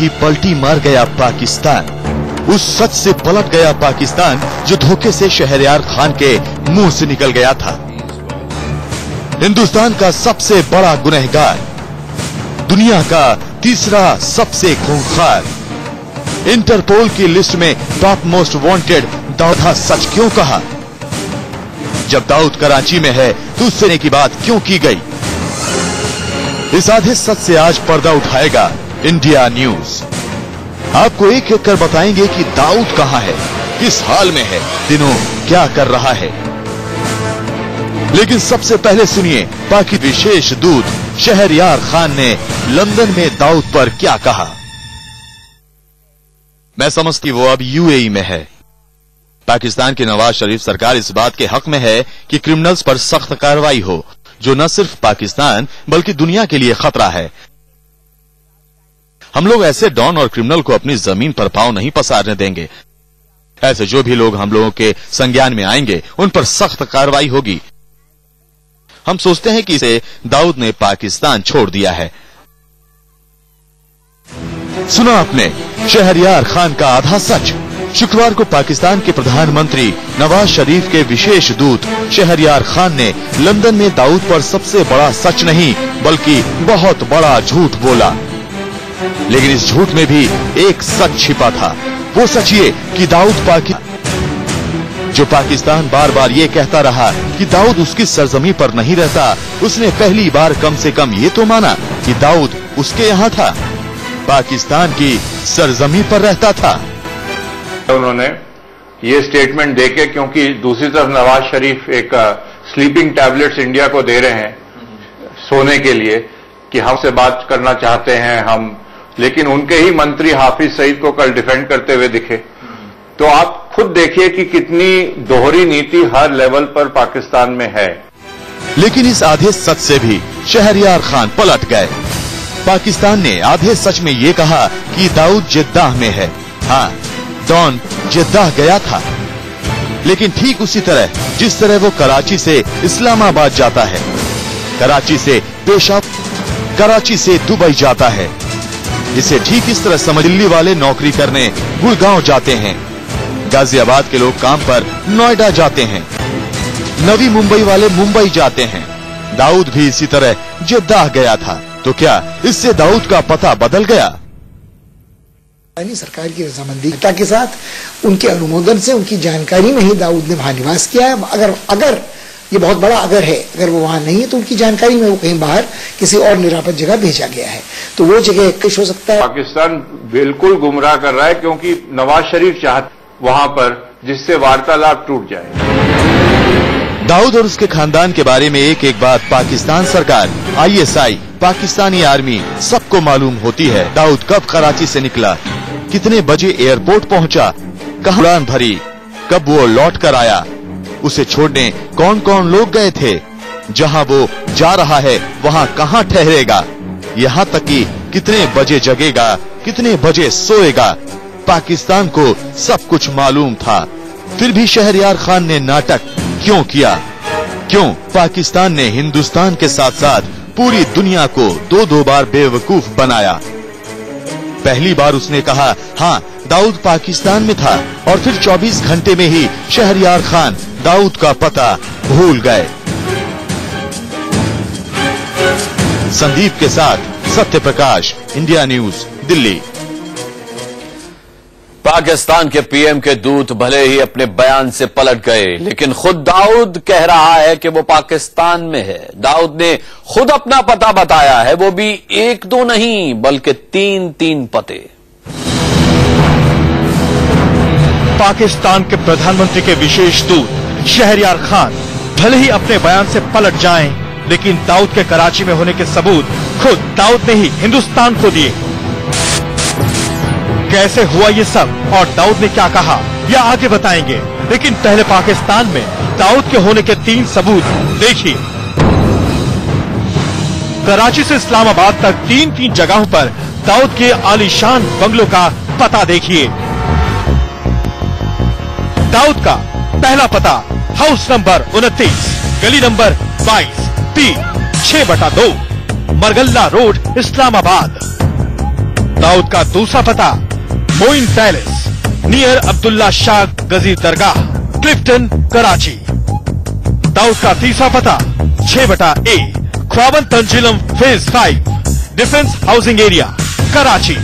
ही पलटी मार गया पाकिस्तान। उस सच से पलट गया पाकिस्तान जो धोखे से शहरयार खान के मुंह से निकल गया था। हिंदुस्तान का सबसे बड़ा गुनहगार, दुनिया का तीसरा सबसे खूंखार, इंटरपोल की लिस्ट में टॉप मोस्ट वांटेड दाऊद सच क्यों कहा? जब दाऊद कराची में है तो उससे की बात क्यों की गई? इस आधे सच से आज पर्दा उठाएगा इंडिया न्यूज। आपको एक एक कर बताएंगे कि दाऊद कहां है, किस हाल में है, दिनों क्या कर रहा है। लेकिन सबसे पहले सुनिए पाक विशेष दूत शहरयार खान ने लंदन में दाऊद पर क्या कहा। मैं समझती वो अब यूएई में है। पाकिस्तान की नवाज शरीफ सरकार इस बात के हक में है कि क्रिमिनल्स पर सख्त कार्रवाई हो, जो न सिर्फ पाकिस्तान बल्कि दुनिया के लिए खतरा है। हम लोग ऐसे डॉन और क्रिमिनल को अपनी जमीन पर पांव नहीं पसारने देंगे। ऐसे जो भी लोग हम लोगों के संज्ञान में आएंगे उन पर सख्त कार्रवाई होगी। हम सोचते हैं कि इसे दाऊद ने पाकिस्तान छोड़ दिया है। सुना आपने शहरयार खान का आधा सच। शुक्रवार को पाकिस्तान के प्रधानमंत्री नवाज शरीफ के विशेष दूत शहरयार खान ने लंदन में दाऊद पर सबसे बड़ा सच नहीं बल्कि बहुत बड़ा झूठ बोला। लेकिन इस झूठ में भी एक सच छिपा था। वो सच ये कि दाऊद जो पाकिस्तान बार बार ये कहता रहा कि दाऊद उसकी सरजमी पर नहीं रहता, उसने पहली बार कम से कम ये तो माना कि दाऊद उसके यहाँ था, पाकिस्तान की सरजमी पर रहता था। उन्होंने ये स्टेटमेंट देके, क्योंकि दूसरी तरफ नवाज शरीफ एक स्लीपिंग टैबलेट्स इंडिया को दे रहे हैं सोने के लिए कि हमसे बात करना चाहते हैं हम, लेकिन उनके ही मंत्री हाफिज सईद को कल डिफेंड करते हुए दिखे। तो आप खुद देखिए कि कितनी दोहरी नीति हर लेवल पर पाकिस्तान में है। लेकिन इस आधे सच से भी शहरयार खान पलट गए। पाकिस्तान ने आधे सच में ये कहा कि दाऊद जिद्दाह में है। हाँ, डॉन जिद्दाह गया था, लेकिन ठीक उसी तरह जिस तरह वो कराची से इस्लामाबाद जाता है, कराची से पेशावर, कराची से दुबई जाता है। इसे ठीक इस तरह समझ दिल्ली वाले नौकरी करने गुड़गांव जाते हैं, गाजियाबाद के लोग काम पर नोएडा जाते हैं, नवी मुंबई वाले मुंबई जाते हैं। दाऊद भी इसी तरह जिद्दाह गया था। तो क्या इससे दाऊद का पता बदल गया? सरकार की रजामंदी के साथ, उनके अनुमोदन से, उनकी जानकारी में ही दाऊद ने वहां निवास किया है। अगर ये बहुत बड़ा अगर है, अगर वो वहां नहीं है तो उनकी जानकारी में वो कहीं बाहर किसी और निरापद जगह भेजा गया है, तो वो जगह किस हो सकता है। पाकिस्तान बिल्कुल गुमराह कर रहा है, क्योंकि नवाज शरीफ चाहते वहां पर जिससे वार्तालाप टूट जाए। दाऊद और उसके खानदान के बारे में एक एक बात पाकिस्तान सरकार, ISI, पाकिस्तानी आर्मी सबको मालूम होती है। दाऊद कब कराची से निकला, कितने बजे एयरपोर्ट पहुंचा, कहां उड़ान भरी, कब वो लौट कर आया, उसे छोड़ने कौन कौन लोग गए थे, जहां वो जा रहा है वहां कहां ठहरेगा, यहाँ तक कि कितने बजे जगेगा, कितने बजे सोएगा। पाकिस्तान को सब कुछ मालूम था, फिर भी शहरयार खान ने नाटक क्यों किया? क्यों पाकिस्तान ने हिंदुस्तान के साथ साथ पूरी दुनिया को दो बार बेवकूफ बनाया? पहली बार उसने कहा हाँ दाऊद पाकिस्तान में था, और फिर 24 घंटे में ही शहरयार खान दाऊद का पता भूल गए। संदीप के साथ सत्य प्रकाश, इंडिया न्यूज, दिल्ली। पाकिस्तान के पीएम के दूत भले ही अपने बयान से पलट गए, लेकिन खुद दाऊद कह रहा है कि वो पाकिस्तान में है। दाऊद ने खुद अपना पता बताया है, वो भी 1-2 नहीं बल्कि 3-3 पते। पाकिस्तान के प्रधानमंत्री के विशेष दूत शहरयार खान भले ही अपने बयान से पलट जाएं, लेकिन दाऊद के कराची में होने के सबूत खुद दाऊद ने ही हिंदुस्तान को दिए। कैसे हुआ ये सब और दाऊद ने क्या कहा, यह आगे बताएंगे। लेकिन पहले पाकिस्तान में दाऊद के होने के 3 सबूत देखिए। कराची से इस्लामाबाद तक 3-3 जगहों पर दाऊद के आलीशान बंगलों का पता देखिए। दाऊद का पहला पता हाउस नंबर 29, गली number 22, P 6/2, Margalla road, Islamabad. Dawood का दूसरा पता मोइन पैलेस नियर अब्दुल्ला शाह गजी दरगाह, क्लिफ्टन, कराची। दाऊद का तीसरा पता 6/A ख्वाबन तंजिलम phase 5 defence housing area, Karachi.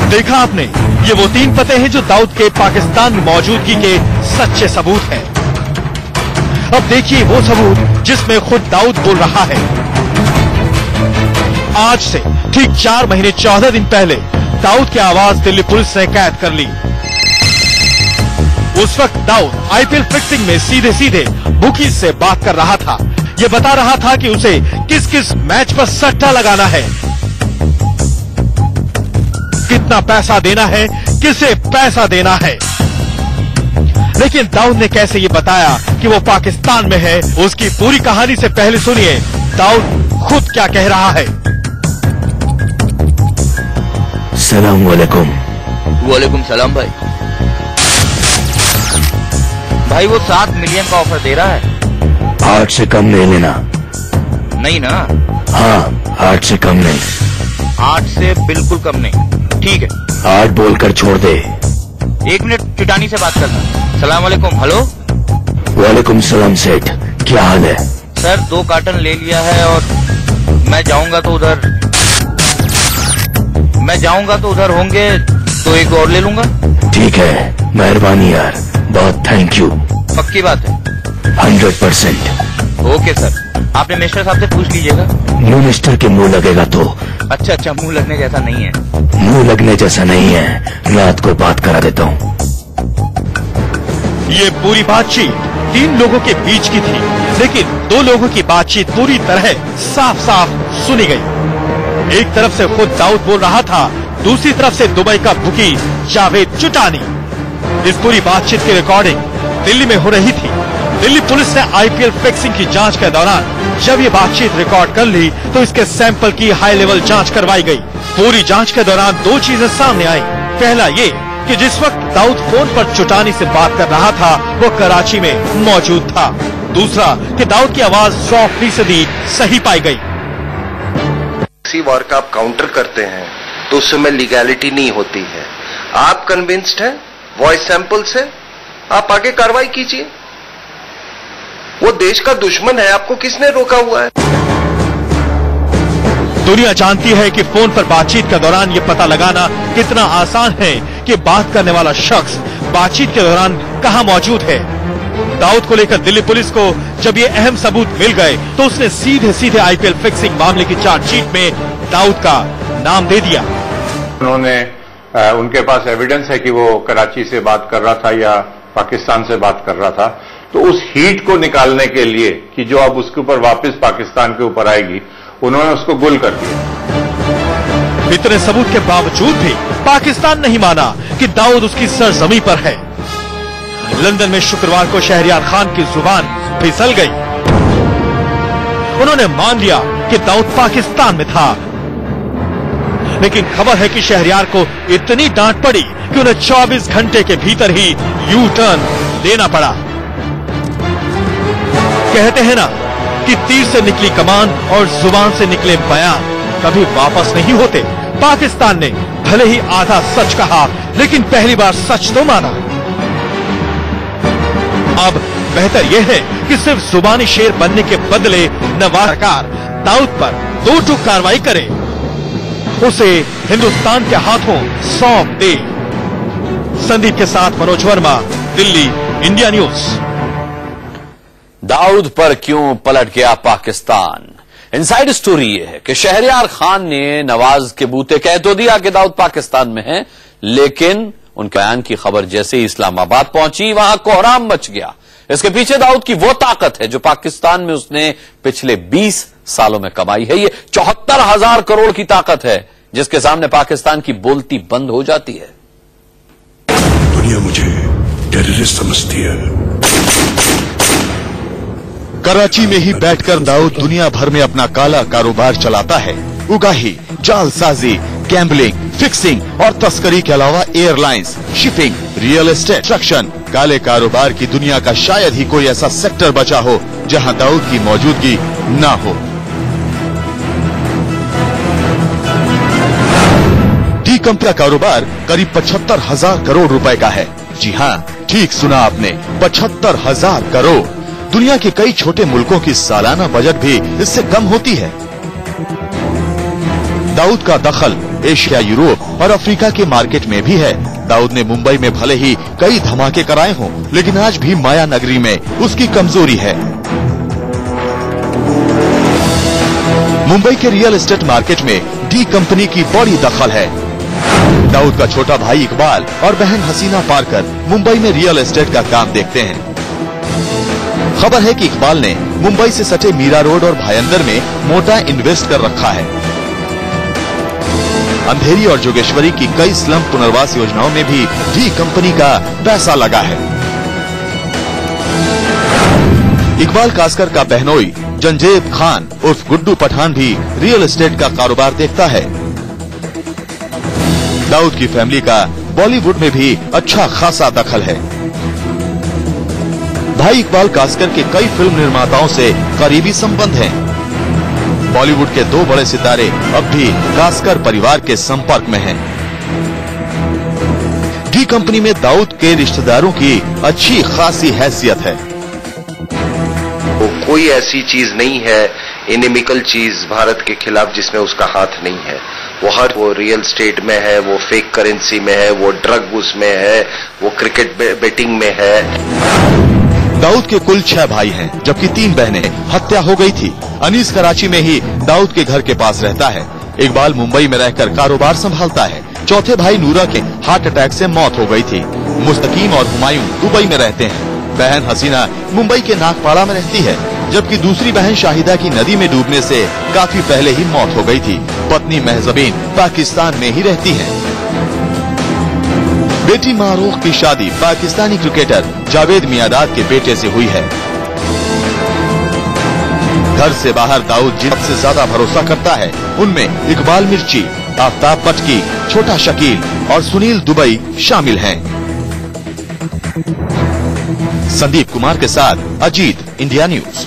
देखा आपने, ये वो 3 पते हैं जो दाऊद के पाकिस्तान में मौजूदगी के सच्चे सबूत हैं। अब देखिए वो सबूत जिसमें खुद दाऊद बोल रहा है। आज से ठीक 4 महीने 14 दिन पहले दाऊद की आवाज दिल्ली पुलिस ने कैद कर ली। उस वक्त दाऊद IPL फिक्सिंग में सीधे सीधे बुकीज से बात कर रहा था। ये बता रहा था कि उसे किस किस मैच पर सट्टा लगाना है, कितना पैसा देना है, किसे पैसा देना है। लेकिन दाऊद ने कैसे ये बताया कि वो पाकिस्तान में है, उसकी पूरी कहानी से पहले सुनिए दाऊद खुद क्या कह रहा है। सलाम वालेकुम। वालेकुम सलाम भाई। भाई वो 7 मिलियन का ऑफर दे रहा है। 8 से कम नहीं लेना। नहीं ना? हाँ, 8 से कम नहीं। 8 से बिल्कुल कम नहीं। ठीक है, 8 बोलकर छोड़ दे। 1 मिनट चिटानी से बात करना। सलाम वालेकुम। हेलो। वालेकुम सलाम सेठ, क्या हाल है? सर 2 कार्टन ले लिया है और मैं जाऊंगा तो उधर होंगे तो 1 और ले लूंगा। ठीक है, मेहरबानी यार, बहुत थैंक यू। पक्की बात है? 100%। ओके सर, आपने मिनिस्टर साहब से पूछ लीजिएगा। मिनिस्टर के मुंह लगेगा तो? अच्छा, मुंह लगने जैसा नहीं है। मुंह लगने जैसा नहीं है, रात को बात करा देता हूँ। ये पूरी बातचीत 3 लोगों के बीच की थी, लेकिन 2 लोगों की बातचीत पूरी तरह साफ साफ सुनी गई। एक तरफ से खुद दाऊद बोल रहा था, दूसरी तरफ से दुबई का बुकी जावेद चुटानी। इस पूरी बातचीत की रिकॉर्डिंग दिल्ली में हो रही थी। दिल्ली पुलिस ने IPL फिक्सिंग की जांच के दौरान जब ये बातचीत रिकॉर्ड कर ली तो इसके सैंपल की हाई लेवल जांच करवाई गई। पूरी जांच के दौरान 2 चीजें सामने आई। पहला ये कि जिस वक्त दाऊद फोन पर चुटानी से बात कर रहा था वो कराची में मौजूद था। दूसरा कि दाऊद की आवाज 100% सही पाई गई। किसी वार का आप काउंटर करते हैं तो उस समय लीगैलिटी नहीं होती है। आप कन्विंस्ड हैं वॉइस सैंपल से, आप आगे कार्रवाई कीजिए। वो देश का दुश्मन है, आपको किसने रोका हुआ है? दुनिया जानती है कि फोन पर बातचीत के दौरान ये पता लगाना कितना आसान है कि बात करने वाला शख्स बातचीत के दौरान कहां मौजूद है। दाऊद को लेकर दिल्ली पुलिस को जब ये अहम सबूत मिल गए तो उसने सीधे सीधे IPL फिक्सिंग मामले की चार्जशीट में दाऊद का नाम दे दिया। उनके पास एविडेंस है कि वो कराची से बात कर रहा था या पाकिस्तान से बात कर रहा था, तो उस हीट को निकालने के लिए कि जो अब उसके ऊपर वापस पाकिस्तान के ऊपर आएगी, उन्होंने उसको गुल कर दिया। इतने सबूत के बावजूद भी पाकिस्तान नहीं माना कि दाऊद उसकी सरजमी पर है। लंदन में शुक्रवार को शहरयार खान की जुबान फिसल गई। उन्होंने मान लिया कि दाऊद पाकिस्तान में था, लेकिन खबर है कि शहरयार को इतनी डांट पड़ी कि उन्हें 24 घंटे के भीतर ही यू टर्न लेना पड़ा। कहते हैं ना कि तीर से निकली कमान और जुबान से निकले बयान कभी वापस नहीं होते। पाकिस्तान ने भले ही आधा सच कहा, लेकिन पहली बार सच तो माना। अब बेहतर यह है कि सिर्फ जुबानी शेर बनने के बदले नवाज सरकार दाऊद पर 2 टूक कार्रवाई करे, उसे हिंदुस्तान के हाथों सौंप दे। संदीप के साथ मनोज वर्मा, दिल्ली, इंडिया न्यूज। दाऊद पर क्यों पलट गया पाकिस्तान? इनसाइड स्टोरी यह है कि शहरयार खान ने नवाज के बूते कह तो दिया कि दाऊद पाकिस्तान में है, लेकिन उनके बयान की खबर जैसे ही इस्लामाबाद पहुंची वहां कोहराम मच गया। इसके पीछे दाऊद की वो ताकत है जो पाकिस्तान में उसने पिछले 20 सालों में कमाई है। ये 74,000 करोड़ की ताकत है जिसके सामने पाकिस्तान की बोलती बंद हो जाती है। दुनिया मुझे टेररिस्ट समझती है। कराची में ही बैठकर दाऊद दुनिया भर में अपना काला कारोबार चलाता है। उगाही, जालसाजी, गैम्बलिंग, फिक्सिंग और तस्करी के अलावा airlines, shipping, real estate, construction, काले कारोबार की दुनिया का शायद ही कोई ऐसा सेक्टर बचा हो जहां दाऊद की मौजूदगी ना हो। कंपनी का कारोबार करीब 75,000 करोड़ रुपए का है। जी हाँ, ठीक सुना आपने, 75,000 करोड़। दुनिया के कई छोटे मुल्कों की सालाना बजट भी इससे कम होती है। दाऊद का दखल एशिया, यूरोप और अफ्रीका के मार्केट में भी है। दाऊद ने मुंबई में भले ही कई धमाके कराए हों, लेकिन आज भी माया नगरी में उसकी कमजोरी है। मुंबई के रियल एस्टेट मार्केट में डी कंपनी की बड़ी दखल है। दाऊद का छोटा भाई इकबाल और बहन हसीना पारकर मुंबई में रियल एस्टेट का काम देखते हैं। खबर है कि इकबाल ने मुंबई से सटे मीरा रोड और भायंदर में मोटा इन्वेस्ट कर रखा है। अंधेरी और जोगेश्वरी की कई स्लम पुनर्वास योजनाओं में भी डी कंपनी का पैसा लगा है। इकबाल कासकर का बहनोई जंजेब खान उर्फ गुड्डू पठान भी रियल एस्टेट का कारोबार देखता है। दाऊद की फैमिली का बॉलीवुड में भी अच्छा खासा दखल है। भाई इकबाल कासकर के कई फिल्म निर्माताओं से करीबी संबंध हैं। बॉलीवुड के 2 बड़े सितारे अब भी कासकर परिवार के संपर्क में हैं। डी कंपनी में दाऊद के रिश्तेदारों की अच्छी खासी हैसियत है। वो कोई ऐसी चीज नहीं है, इनेमिकल चीज भारत के खिलाफ जिसमें उसका हाथ नहीं है। वो रियल स्टेट में है, वो फेक करेंसी में है, वो ड्रग उसमें है, वो क्रिकेट बेटिंग में है। दाऊद के कुल 6 भाई हैं, जबकि 3 बहनें। हत्या हो गई थी। अनीस कराची में ही दाऊद के घर के पास रहता है। इकबाल मुंबई में रहकर कारोबार संभालता है। चौथे भाई नूरा के हार्ट अटैक से मौत हो गई थी। मुस्तकीम और हुमायूं दुबई में रहते हैं। बहन हसीना मुंबई के नागपाड़ा में रहती है, जबकि दूसरी बहन शाहिदा की नदी में डूबने से काफी पहले ही मौत हो गई थी। पत्नी महजबीन पाकिस्तान में ही रहती है। बेटी मारूख की शादी पाकिस्तानी क्रिकेटर जावेद मियादाद के बेटे से हुई है। घर से बाहर दाऊद जिन से ज्यादा भरोसा करता है, उनमें इकबाल मिर्ची, आफ्ताब पटकी, छोटा शकील और सुनील दुबई शामिल हैं। संदीप कुमार के साथ अजीत, इंडिया न्यूज।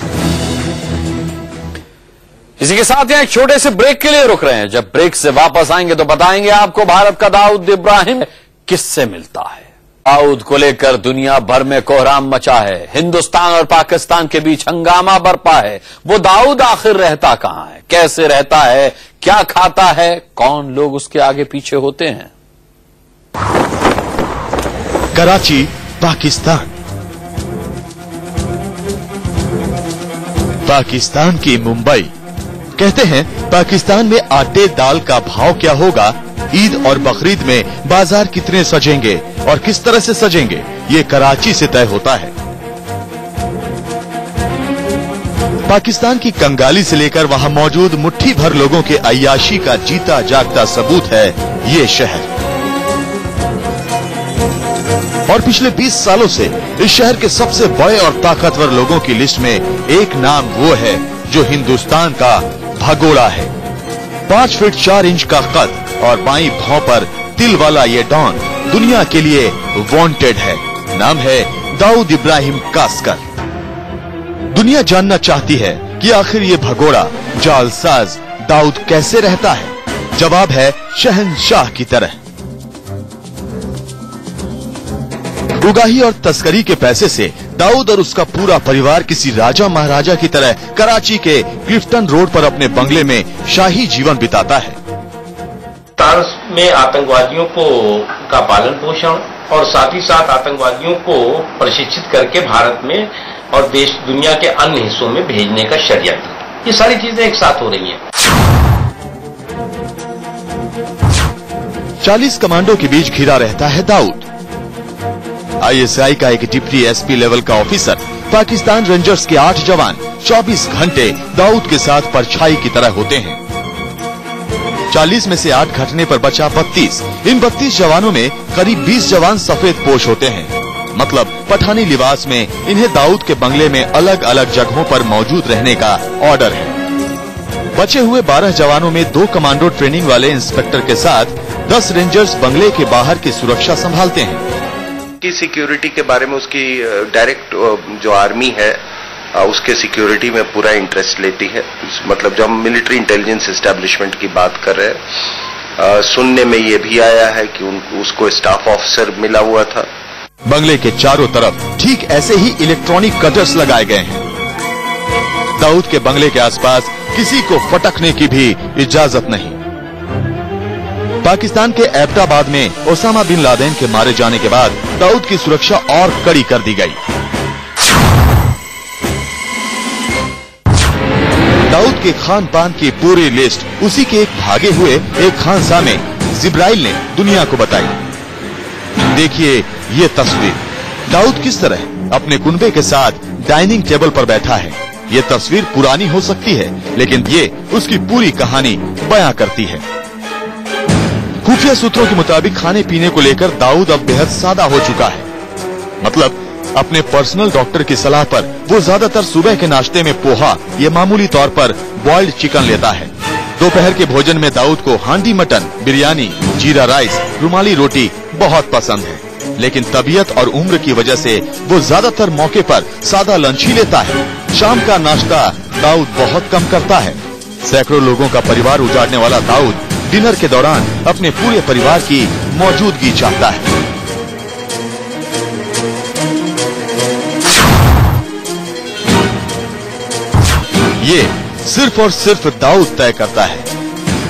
इसी के साथ यहाँ एक छोटे से ब्रेक के लिए रुक रहे हैं। जब ब्रेक से वापस आएंगे तो बताएंगे आपको भारत का दाऊद इब्राहिम किससे मिलता है। दाऊद को लेकर दुनिया भर में कोहराम मचा है। हिंदुस्तान और पाकिस्तान के बीच हंगामा बरपा है। वो दाऊद आखिर रहता कहां है, कैसे रहता है, क्या खाता है, कौन लोग उसके आगे पीछे होते हैं। कराची, पाकिस्तान। पाकिस्तान की मुंबई। कहते हैं पाकिस्तान में आटे दाल का भाव क्या होगा, ईद और बकरीद में बाजार कितने सजेंगे और किस तरह से सजेंगे, ये कराची से तय होता है। पाकिस्तान की कंगाली से लेकर वहां मौजूद मुट्ठी भर लोगों के अय्याशी का जीता जागता सबूत है ये शहर। और पिछले 20 सालों से इस शहर के सबसे बड़े और ताकतवर लोगों की लिस्ट में एक नाम वो है जो हिंदुस्तान का भगोड़ा है। 5 फीट 4 इंच का कद और बाईं भौं पर तिल वाला ये डॉन दुनिया के लिए वांटेड है। नाम है दाऊद इब्राहिम कासकर। दुनिया जानना चाहती है कि आखिर ये भगोड़ा जालसाज दाऊद कैसे रहता है। जवाब है शहंशाह की तरह। उगाही और तस्करी के पैसे से दाऊद और उसका पूरा परिवार किसी राजा महाराजा की तरह कराची के क्लिफ्टन रोड पर अपने बंगले में शाही जीवन बिताता है। पाकिस्तान में आतंकवादियों को का पालन पोषण और साथ ही साथ आतंकवादियों को प्रशिक्षित करके भारत में और देश दुनिया के अन्य हिस्सों में भेजने का षड्यंत्र, ये सारी चीजें एक साथ हो रही हैं। 40 कमांडो के बीच घिरा रहता है दाऊद। ISI का एक डिप्टी SP लेवल का ऑफिसर, पाकिस्तान रेंजर्स के 8 जवान 24 घंटे दाऊद के साथ परछाई की तरह होते हैं। 40 में से 8 घटने पर बचा 32। इन 32 जवानों में करीब 20 जवान सफेद पोश होते हैं। मतलब पठानी लिबास में इन्हें दाऊद के बंगले में अलग अलग जगहों पर मौजूद रहने का ऑर्डर है। बचे हुए 12 जवानों में 2 कमांडो ट्रेनिंग वाले इंस्पेक्टर के साथ 10 रेंजर्स बंगले के बाहर की सुरक्षा संभालते हैं। की सिक्योरिटी के बारे में उसकी डायरेक्ट जो आर्मी है उसके सिक्योरिटी में पूरा इंटरेस्ट लेती है। मतलब जब हम मिलिट्री इंटेलिजेंस एस्टेब्लिशमेंट की बात कर रहे हैं सुनने में ये भी आया है कि उसको स्टाफ ऑफिसर मिला हुआ था। बंगले के चारों तरफ ठीक ऐसे ही इलेक्ट्रॉनिक कटर्स लगाए गए हैं। दाऊद के बंगले के आसपास किसी को फटकने की भी इजाजत नहीं। पाकिस्तान के एबटाबाद में ओसामा बिन लादेन के मारे जाने के बाद दाऊद की सुरक्षा और कड़ी कर दी गई। दाऊद के खान पान की पूरी लिस्ट उसी के एक भागे हुए एक खानसा में जिब्राइल ने दुनिया को बताई। देखिए ये तस्वीर, दाऊद किस तरह अपने कुनबे के साथ डाइनिंग टेबल पर बैठा है। ये तस्वीर पुरानी हो सकती है, लेकिन ये उसकी पूरी कहानी बयां करती है। खुफिया सूत्रों के मुताबिक खाने पीने को लेकर दाऊद अब बेहद सादा हो चुका है। मतलब अपने पर्सनल डॉक्टर की सलाह पर वो ज्यादातर सुबह के नाश्ते में पोहा या मामूली तौर पर बॉइल्ड चिकन लेता है। दोपहर के भोजन में दाऊद को हांडी मटन, बिरयानी, जीरा राइस, रुमाली रोटी बहुत पसंद है, लेकिन तबीयत और उम्र की वजह से वो ज्यादातर मौके पर सादा लंच ही लेता है। शाम का नाश्ता दाऊद बहुत कम करता है। सैकड़ों लोगों का परिवार उजाड़ने वाला दाऊद डिनर के दौरान अपने पूरे परिवार की मौजूदगी चाहता है। ये सिर्फ और सिर्फ दाऊद तय करता है।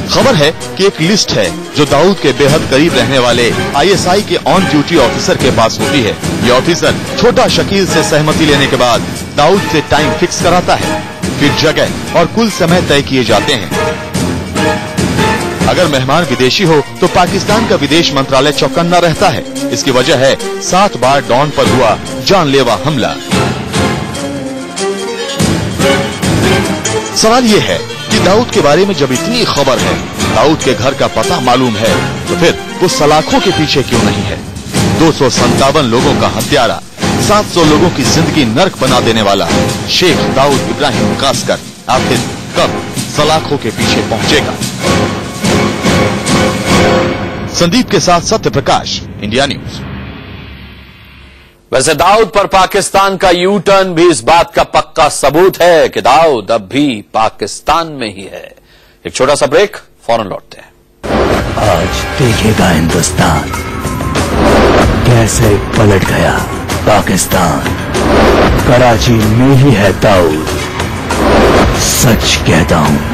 खबर है कि एक लिस्ट है जो दाऊद के बेहद करीब रहने वाले आईएसआई के ऑन ड्यूटी ऑफिसर के पास होती है। ये ऑफिसर छोटा शकील से सहमति लेने के बाद दाऊद से टाइम फिक्स कराता है, फिर जगह और कुल समय तय किए जाते हैं। अगर मेहमान विदेशी हो तो पाकिस्तान का विदेश मंत्रालय चौकन्ना रहता है। इसकी वजह है 7 बार डॉन पर हुआ जानलेवा हमला। सवाल ये है कि दाऊद के बारे में जब इतनी खबर है, दाऊद के घर का पता मालूम है, तो फिर वो सलाखों के पीछे क्यों नहीं है? 257 लोगों का हत्यारा, 700 लोगों की जिंदगी नर्क बना देने वाला शेख दाऊद इब्राहिम कासकर आखिर कब सलाखों के पीछे पहुंचेगा? संदीप के साथ सत्य प्रकाश, इंडिया न्यूज। वैसे दाऊद पर पाकिस्तान का यू टर्न भी इस बात का पक्का सबूत है कि दाऊद अब भी पाकिस्तान में ही है। एक छोटा सा ब्रेक, फौरन लौटते हैं। आज देखेगा हिंदुस्तान कैसे पलट गया पाकिस्तान। कराची में ही है दाऊद, सच कहता हूं।